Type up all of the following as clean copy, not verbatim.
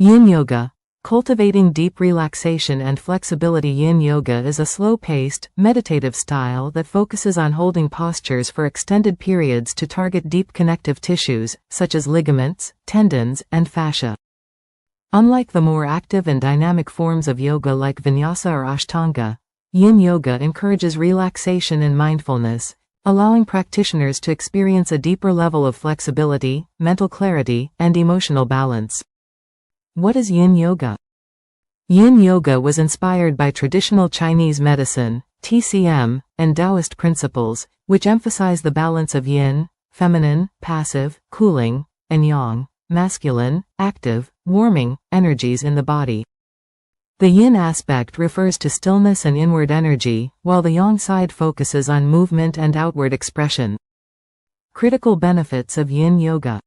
Yin Yoga. Cultivating deep relaxation and flexibility. Yin Yoga is a slow-paced, meditative style that focuses on holding postures for extended periods to target deep connective tissues, such as ligaments, tendons, and fascia. Unlike the more active and dynamic forms of yoga like Vinyasa or Ashtanga, Yin Yoga encourages relaxation and mindfulness, allowing practitioners to experience a deeper level of flexibility, mental clarity, and emotional balance. What is Yin Yoga? Yin Yoga was inspired by traditional Chinese medicine, TCM, and Taoist principles, which emphasize the balance of yin, feminine, passive, cooling, and yang, masculine, active, warming, energies in the body. The yin aspect refers to stillness and inward energy, while the yang side focuses on movement and outward expression. Critical benefits of Yin Yoga.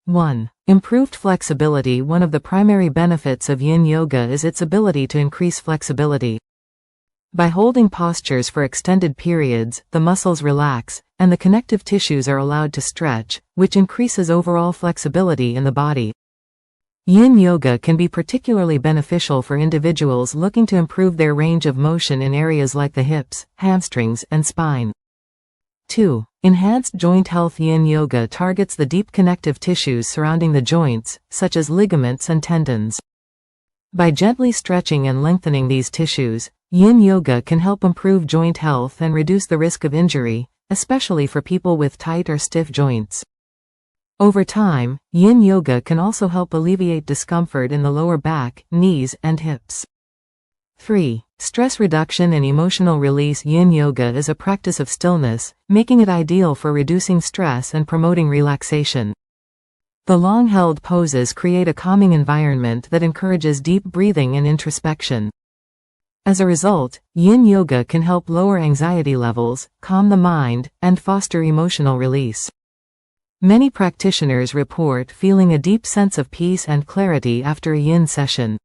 1. Improved flexibility. One of the primary benefits of Yin Yoga is its ability to increase flexibility. By holding postures for extended periods, the muscles relax, and the connective tissues are allowed to stretch, which increases overall flexibility in the body. Yin Yoga can be particularly beneficial for individuals looking to improve their range of motion in areas like the hips, hamstrings, and spine. 2. Enhanced joint health. Yin Yoga targets the deep connective tissues surrounding the joints, such as ligaments and tendons. By gently stretching and lengthening these tissues, Yin Yoga can help improve joint health and reduce the risk of injury, especially for people with tight or stiff joints. Over time, Yin Yoga can also help alleviate discomfort in the lower back, knees, and hips. 3. Stress reduction and emotional release. Yin Yoga is a practice of stillness, making it ideal for reducing stress and promoting relaxation. The long-held poses create a calming environment that encourages deep breathing and introspection. As a result, Yin Yoga can help lower anxiety levels, calm the mind, and foster emotional release. Many practitioners report feeling a deep sense of peace and clarity after a Yin session.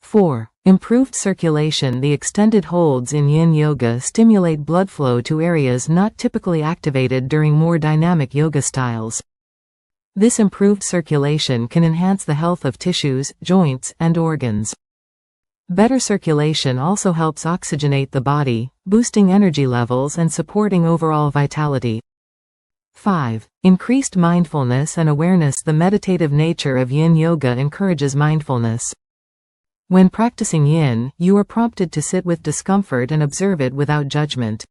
4. Improved circulation. The extended holds in Yin Yoga stimulate blood flow to areas not typically activated during more dynamic yoga styles. This improved circulation can enhance the health of tissues, joints, and organs. Better circulation also helps oxygenate the body, boosting energy levels and supporting overall vitality. 5. Increased mindfulness and awareness. The meditative nature of Yin Yoga encourages mindfulness. When practicing Yin, you are prompted to sit with discomfort and observe it without judgment.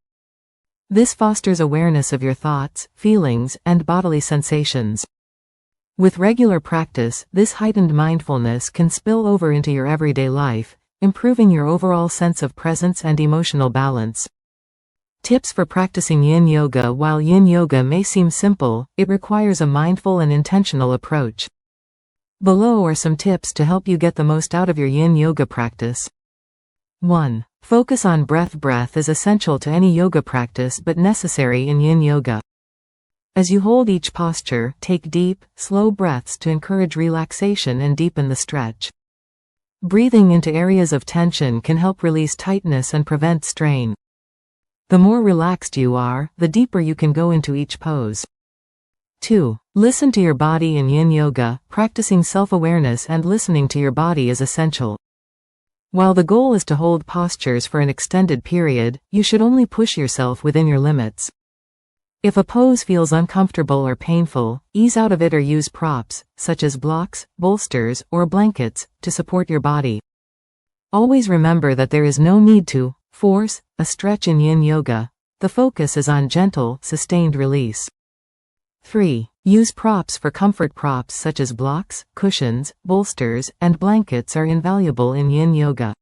This fosters awareness of your thoughts, feelings, and bodily sensations. With regular practice, this heightened mindfulness can spill over into your everyday life, improving your overall sense of presence and emotional balance. Tips for practicing Yin Yoga. While Yin Yoga may seem simple, it requires a mindful and intentional approach. Below are some tips to help you get the most out of your Yin Yoga practice. 1. Focus on breath. Breath is essential to any yoga practice but necessary in Yin Yoga. As you hold each posture, take deep, slow breaths to encourage relaxation and deepen the stretch. Breathing into areas of tension can help release tightness and prevent strain. The more relaxed you are, the deeper you can go into each pose. 2. Listen to your body in Yin Yoga. Practicing self-awareness and listening to your body is essential. While the goal is to hold postures for an extended period, you should only push yourself within your limits. If a pose feels uncomfortable or painful, ease out of it or use props, such as blocks, bolsters, or blankets, to support your body. Always remember that there is no need to force a stretch in Yin Yoga. The focus is on gentle, sustained release. 3. Use props for comfort. Props such as blocks, cushions, bolsters, and blankets are invaluable in Yin Yoga.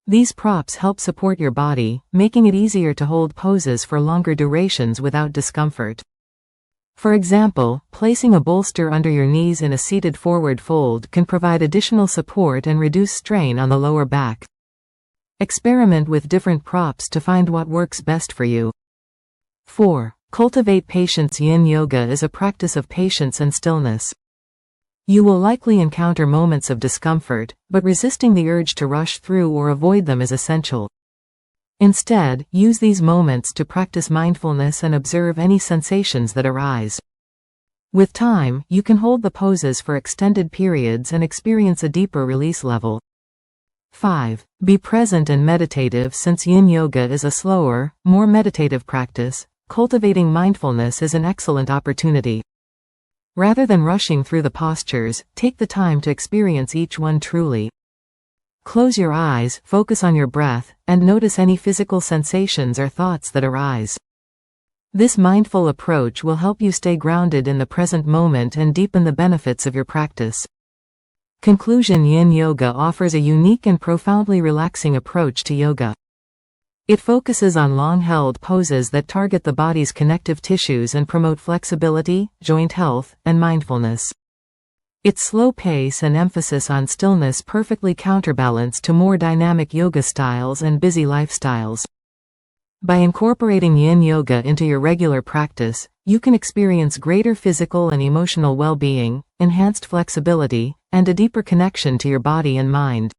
These props help support your body, making it easier to hold poses for longer durations without discomfort. For example, placing a bolster under your knees in a seated forward fold can provide additional support and reduce strain on the lower back. Experiment with different props to find what works best for you. 4. Cultivate patience. Yin Yoga is a practice of patience and stillness. You will likely encounter moments of discomfort, but resisting the urge to rush through or avoid them is essential. Instead, use these moments to practice mindfulness and observe any sensations that arise. With time, you can hold the poses for extended periods and experience a deeper release level. 5. Be present and meditative. Since Yin Yoga is a slower, more meditative practice, cultivating mindfulness is an excellent opportunity. Rather than rushing through the postures, take the time to experience each one truly. Close your eyes, focus on your breath, and notice any physical sensations or thoughts that arise. This mindful approach will help you stay grounded in the present moment and deepen the benefits of your practice. Conclusion: Yin Yoga offers a unique and profoundly relaxing approach to yoga. It focuses on long-held poses that target the body's connective tissues and promote flexibility, joint health, and mindfulness. Its slow pace and emphasis on stillness perfectly counterbalance to more dynamic yoga styles and busy lifestyles. By incorporating Yin Yoga into your regular practice, you can experience greater physical and emotional well-being, enhanced flexibility, and a deeper connection to your body and mind.